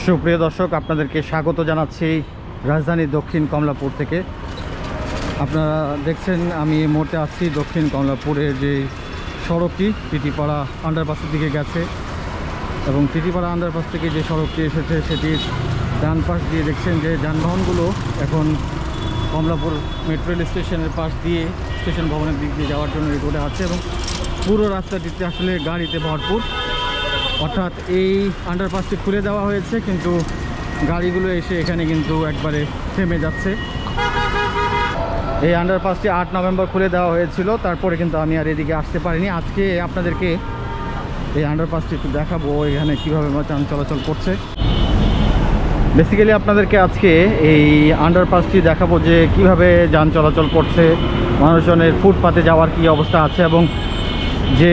সুপ্রিয় দর্শক, আপনাদেরকে স্বাগত জানাচ্ছি রাজধানী দক্ষিণ কমলাপুর থেকে। আপনারা দেখছেন আমি এই মুহূর্তে আছি দক্ষিণ কমলাপুরের যে সড়কটি টিটিপাড়া আন্ডারপাসের দিকে গেছে, এবং টিটিপাড়া আন্ডারপাস থেকে যে সড়কটি এসেছে সেটির ডান পাশ দিয়ে দেখছেন যে যানবাহনগুলো এখন কমলাপুর মেট্রো রেল স্টেশনের পাশ দিয়ে স্টেশন ভবনের দিক দিয়ে যাওয়ার জন্য রোডে আছে, এবং পুরো রাস্তাটিতে আসলে গাড়িতে ভরপুর। অর্থাৎ এই আন্ডারপাসটি খুলে দেওয়া হয়েছে, কিন্তু গাড়িগুলো এসে এখানে কিন্তু একবারে থেমে যাচ্ছে। এই আন্ডারপাসটি 8 নভেম্বর খুলে দেওয়া হয়েছিল, তারপরে কিন্তু আমি আর এদিকে আসতে পারিনি। আজকে আপনাদেরকে এই আন্ডারপাসটি একটু দেখাবো এখানে কীভাবে যান চলাচল করছে। বেসিক্যালি আপনাদেরকে আজকে এই আন্ডারপাসটি দেখাবো যে কিভাবে যান চলাচল করছে, মানুষজনের ফুটপাতে যাওয়ার কী অবস্থা আছে, এবং যে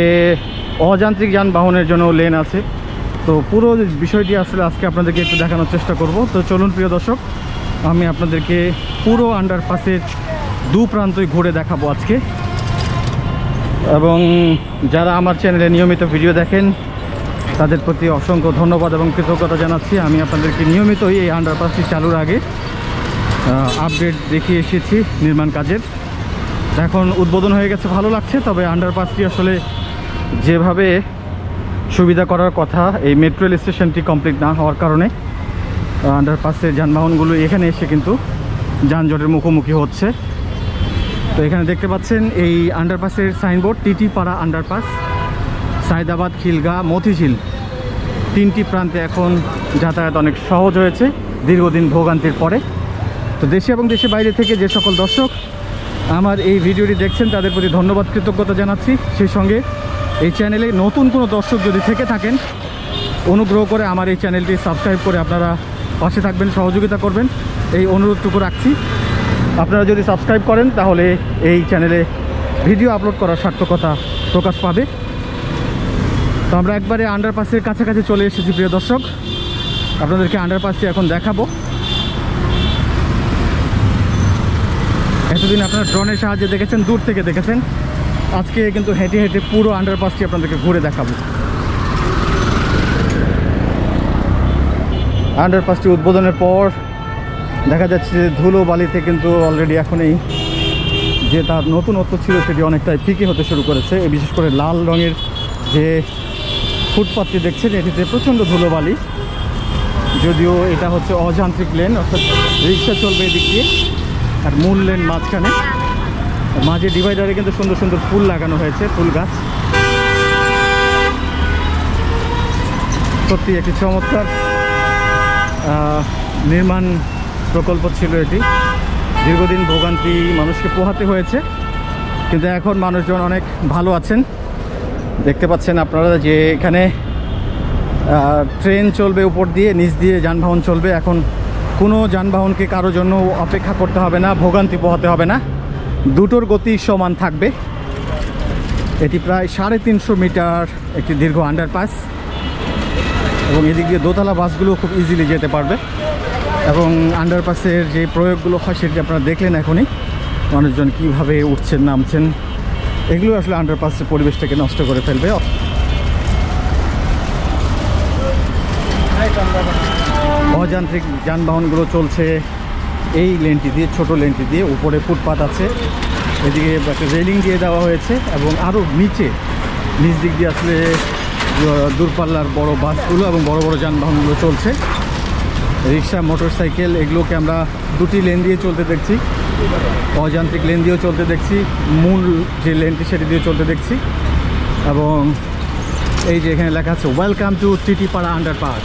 অযান্ত্রিক যানবাহনের জন্য লেন আছে। তো পুরো বিষয়টি আসলে আজকে আপনাদেরকে একটু দেখানোর চেষ্টা করব। তো চলুন প্রিয় দর্শক, আমি আপনাদেরকে পুরো আন্ডারপাসের দু প্রান্তই ঘুরে দেখাবো আজকে। এবং যারা আমার চ্যানেলে নিয়মিত ভিডিও দেখেন তাদের প্রতি অসংখ্য ধন্যবাদ এবং কৃতজ্ঞতা জানাচ্ছি। আমি আপনাদেরকে নিয়মিতই এই আন্ডারপাসটি চালুর আগে আপডেট দেখিয়ে এসেছি নির্মাণ কাজের। এখন উদ্বোধন হয়ে গেছে, ভালো লাগছে। তবে আন্ডারপাসটি আসলে যেভাবে সুবিধা করার কথা, এই মেট্রো রেল স্টেশনটি কমপ্লিট না হওয়ার কারণে আন্ডারপাসের যানবাহনগুলো এখানে এসে কিন্তু যানজটের মুখোমুখি হচ্ছে। তো এখানে দেখতে পাচ্ছেন এই আন্ডারপাসের সাইনবোর্ড, টিটিপাড়া আন্ডারপাস, সায়দাবাদ, খিলগা, মতিঝিল, তিনটি প্রান্তে এখন যাতায়াত অনেক সহজ হয়েছে দীর্ঘদিন ভোগান্তির পরে। তো দেশে এবং দেশের বাইরে থেকে যে সকল দর্শক আমার এই ভিডিওটি দেখছেন তাদের প্রতি ধন্যবাদ, কৃতজ্ঞতা জানাচ্ছি। সেই সঙ্গে এই চ্যানেলে নতুন কোনো দর্শক যদি থেকে থাকেন, অনুগ্রহ করে আমার এই চ্যানেলটি সাবস্ক্রাইব করে আপনারা পাশে থাকবেন, সহযোগিতা করবেন, এই অনুরোধটুকু রাখছি। আপনারা যদি সাবস্ক্রাইব করেন তাহলে এই চ্যানেলে ভিডিও আপলোড করার সার্থকতা প্রকাশ পাবে। তো আমরা একবারে আন্ডারপাসের কাছাকাছি চলে এসেছি প্রিয় দর্শক, আপনাদেরকে আন্ডারপাসটি এখন দেখাবো। এতদিন আপনারা ড্রোনের সাহায্যে দেখেছেন, দূর থেকে দেখেছেন, আজকে কিন্তু হেঁটে হেঁটে পুরো আন্ডারপাসটি আপনাদেরকে ঘুরে দেখাবো। আন্ডারপাসটি উদ্বোধনের পর দেখা যাচ্ছে যে ধুলো বালিতে কিন্তু অলরেডি এখনই যে তার নতুনত্ব ছিল সেটি অনেকটাই ফিকে হতে শুরু করেছে। বিশেষ করে লাল রঙের যে ফুটপাথটি দেখছেন এটিতে প্রচণ্ড ধুলোবালি, যদিও এটা হচ্ছে অযান্ত্রিক লেন, অর্থাৎ রিক্সা চলবে এদিক দিয়ে, আর মূল লেন মাঝখানে। মাঝে ডিভাইডারে কিন্তু সুন্দর সুন্দর ফুল লাগানো হয়েছে, ফুল গাছ। সত্যি একটি চমৎকার নির্মাণ প্রকল্প ছিল এটি। দীর্ঘদিন ভোগান্তি মানুষকে পোহাতে হয়েছে, কিন্তু এখন মানুষজন অনেক ভালো আছেন। দেখতে পাচ্ছেন আপনারা যে এখানে ট্রেন চলবে উপর দিয়ে, নিচ দিয়ে যানবাহন চলবে। এখন কোনো যানবাহনকে কারোর জন্য অপেক্ষা করতে হবে না, ভোগান্তি পোহাতে হবে না, দুটোর গতি সমান থাকবে। এটি প্রায় 350 মিটার একটি দীর্ঘ আন্ডারপাস, এবং এদিক দিয়ে দোতলা বাসগুলো খুব ইজিলি যেতে পারবে। এবং আন্ডারপাসের যে প্রয়োগগুলো হয় সেটি আপনারা দেখলেন এখনই, মানুষজন কীভাবে উঠছেন নামছেন, এগুলো আসলে আন্ডারপাসের পরিবেশটাকে নষ্ট করে ফেলবে। অযান্ত্রিক যানবাহনগুলো চলছে এই লেনটি দিয়ে, ছোট লেনটি দিয়ে। উপরে ফুটপাথ আছে, এদিকে একটা রেলিং দিয়ে দেওয়া হয়েছে, এবং আরও নিচ দিক দিয়ে আসলে দূরপাল্লার বড় বাসগুলো এবং বড় বড় যানবাহনগুলো চলছে। রিক্সা, মোটরসাইকেল, এগুলোকে আমরা দুটি লেন দিয়ে চলতে দেখছি, অযান্ত্রিক লেন দিয়েও চলতে দেখছি, মূল যে লেনটি সেটি দিয়ে চলতে দেখছি। এবং এই যে এখানে লেখা আছে ওয়েলকাম টু টিটিপাড়া আন্ডারপাস।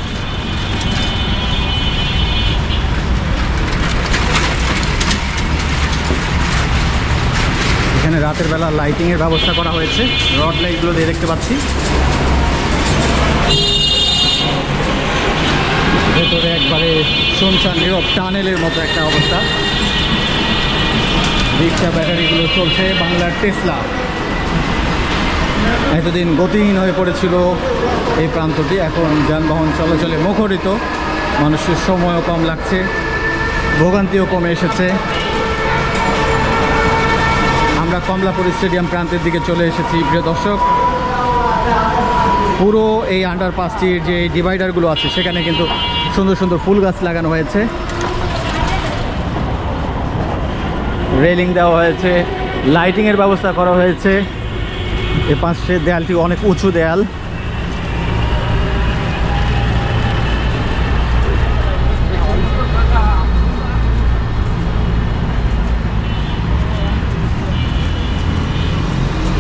এখানে রাতের বেলা লাইটিংয়ের ব্যবস্থা করা হয়েছে, রড লাইটগুলো দিয়ে দেখতে পাচ্ছি। ভেতরে একবারে শুনশান নীরব টানেলের মতো একটা অবস্থা। রিক্সা, ব্যাটারিগুলো চলছে বাংলার টেসলা। এতদিন গতিহীন হয়ে পড়েছিল এই প্রান্তটি, এখন যানবাহন চলাচলে মুখরিত, মানুষের সময়ও কম লাগছে, ভোগান্তিও কমে এসেছে। আমরা কমলাপুর স্টেডিয়াম প্রান্তের দিকে চলে এসেছি প্রিয় দর্শক। পুরো এই আন্ডারপাসটির যে ডিভাইডারগুলো আছে সেখানে কিন্তু সুন্দর সুন্দর ফুল গাছ লাগানো হয়েছে, রেলিং দেওয়া হয়েছে, লাইটিংয়ের ব্যবস্থা করা হয়েছে। এই পাশের দেয়ালটি অনেক উঁচু দেয়াল।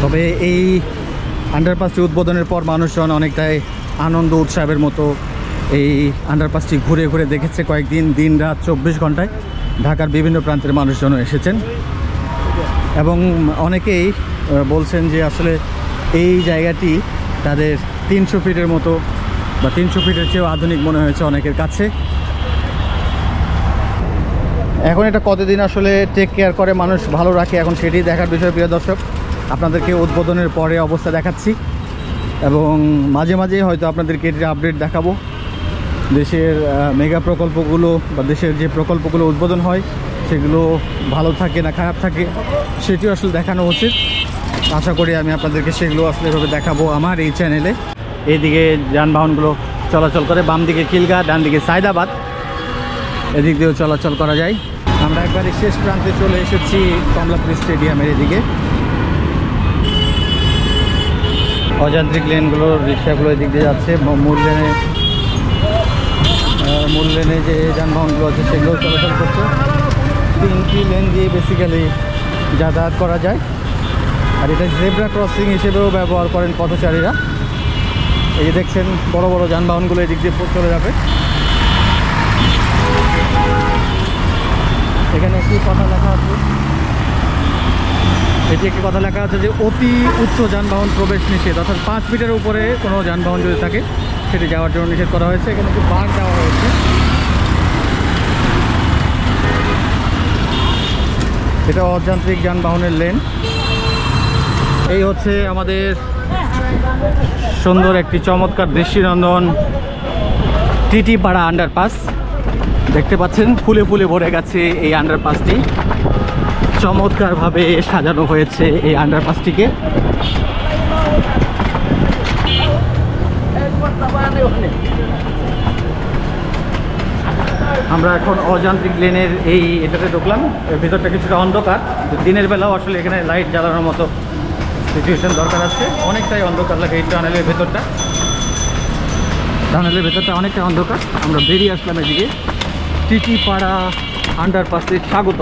তবে এই আন্ডারপাসটি উদ্বোধনের পর মানুষজন অনেকটাই আনন্দ উৎসবের মতো এই আন্ডারপাসটি ঘুরে ঘুরে দেখেছে কয়েকদিন, দিন রাত 24 ঘন্টায় ঢাকার বিভিন্ন প্রান্তের মানুষজন এসেছেন এবং অনেকেই বলছেন যে আসলে এই জায়গাটি তাদের 300 ফিটের মতো বা 300 ফিটের চেয়েও আধুনিক মনে হয়েছে অনেকের কাছে। এখন এটা কতদিন আসলে টেক কেয়ার করে মানুষ ভালো রাখে, এখন সেটি দেখার বিষয়। প্রিয় দর্শক, আপনাদেরকে উদ্বোধনের পরে অবস্থা দেখাচ্ছি এবং মাঝে মাঝে হয়তো আপনাদেরকে এটির আপডেট দেখাবো। দেশের মেগা প্রকল্পগুলো বা দেশের যে প্রকল্পগুলো উদ্বোধন হয় সেগুলো ভালো থাকে না খারাপ থাকে সেটিও আসলে দেখানো উচিত। আশা করি আমি আপনাদেরকে সেগুলো আসলে এভাবে দেখাবো আমার এই চ্যানেলে। এইদিকে যানবাহনগুলো চলাচল করে, বাম দিকে খিলগা, ডান দিকে সায়দাবাদ, এদিক দিয়েও চলাচল করা যায়। আমরা একবারে শেষ প্রান্তে চলে এসেছি কমলাপুর স্টেডিয়ামের এদিকে। অযান্ত্রিক লেনগুলোর রিক্সাগুলো এদিক দিয়ে যাচ্ছে, মূল লেনে যে যানবাহনগুলো আছে সেগুলো চলাচল করছে। 3টি লেন দিয়ে বেসিক্যালি যাতায়াত করা যায়, আর এটা জেব্রা ক্রসিং হিসেবেও ব্যবহার করেন পথচারীরা। এই যে দেখছেন বড় বড় যানবাহনগুলো এদিক দিয়ে চলে যাবে। এখানে একটি কথা লেখা আছে, এটি একটি কথা লেখা আছে যে অতি উচ্চ যানবাহন প্রবেশ নিষেধ, অর্থাৎ 5 ফিটের উপরে কোনো যানবাহন যদি থাকে সেটি যাওয়ার জন্য নিষেধ করা হয়েছে। এখানে একটি বার দেওয়া হয়েছে। এটা অযান্ত্রিক যানবাহনের লেন। এই হচ্ছে আমাদের সুন্দর একটি চমৎকার দৃষ্টিনন্দন টিটিপাড়া আন্ডারপাস। দেখতে পাচ্ছেন ফুলে ফুলে ভরে গেছে এই আন্ডারপাসটি, চমৎকারভাবে সাজানো হয়েছে এই আন্ডারপাসটিকে। আমরা এখন অযান্ত্রিক লেনের এটাতে ঢুকলাম। এর ভিতরটা কিছুটা অন্ধকার, দিনের বেলাও আসলে এখানে লাইট জ্বালানোর মতো সিচুয়েশন দরকার আছে। অনেকটাই অন্ধকার লাগে এই টানেলের ভেতরটা, অনেকটা অন্ধকার। আমরা বেরিয়ে আসলাম এদিকে টিটিপাড়া আন্ডারপাসে স্বাগত।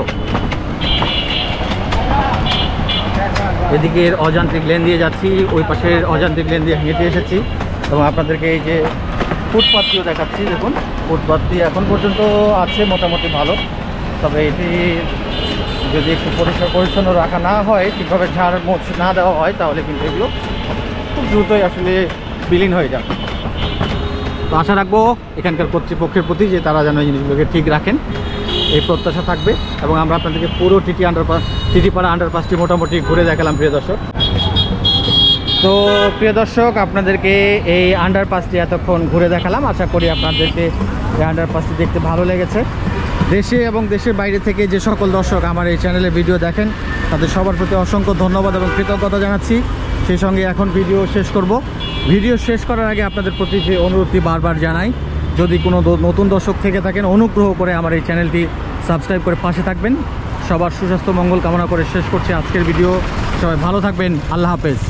এদিকে অযান্ত্রিক লেন দিয়ে যাচ্ছি, ওই পাশের অযান্ত্রিক লেন দিয়ে হেঁটে এসেছি এবং আপনাদেরকে এই যে ফুটপাথটিও দেখাচ্ছি। দেখুন ফুটপাথটি এখন পর্যন্ত আছে মোটামুটি ভালো, তবে এটি যদি একটু পরিষ্কার পরিচ্ছন্ন রাখা না হয়, ঠিকভাবে ঝাড় মোছ না দেওয়া হয়, তাহলে কিন্তু এগুলো খুব দ্রুতই আসলে বিলীন হয়ে যাবে। তো আশা রাখবো এখানকার কর্তৃপক্ষের প্রতি যে তারা যেন এই জিনিসগুলোকে ঠিক রাখেন, এই প্রত্যাশা থাকবে। এবং আমরা আপনাদেরকে পুরো টিটিপাড়া আন্ডারপাসটি মোটামুটি ঘুরে দেখালাম প্রিয় দর্শক। তো প্রিয় দর্শক, আপনাদেরকে এই আন্ডারপাসটি এতক্ষণ ঘুরে দেখালাম। আশা করি আপনাদেরকে এই আন্ডারপাসটি দেখতে ভালো লেগেছে। দেশে এবং দেশের বাইরে থেকে যে সকল দর্শক আমার এই চ্যানেলে ভিডিও দেখেন তাদের সবার প্রতি অসংখ্য ধন্যবাদ এবং কৃতজ্ঞতা জানাচ্ছি। সেই সঙ্গে এখন ভিডিও শেষ করব। ভিডিও শেষ করার আগে আপনাদের প্রতি যে অনুরোধটি বারবার জানাই, যদি কোনো নতুন দর্শক থেকে থাকেন অনুগ্রহ করে আমার এই চ্যানেলটি সাবস্ক্রাইব করে পাশে থাকবেন। সবার সুস্বাস্থ্য মঙ্গল কামনা করে শেষ করছি আজকের ভিডিও। সবাই ভালো থাকবেন। আল্লাহ হাফেজ।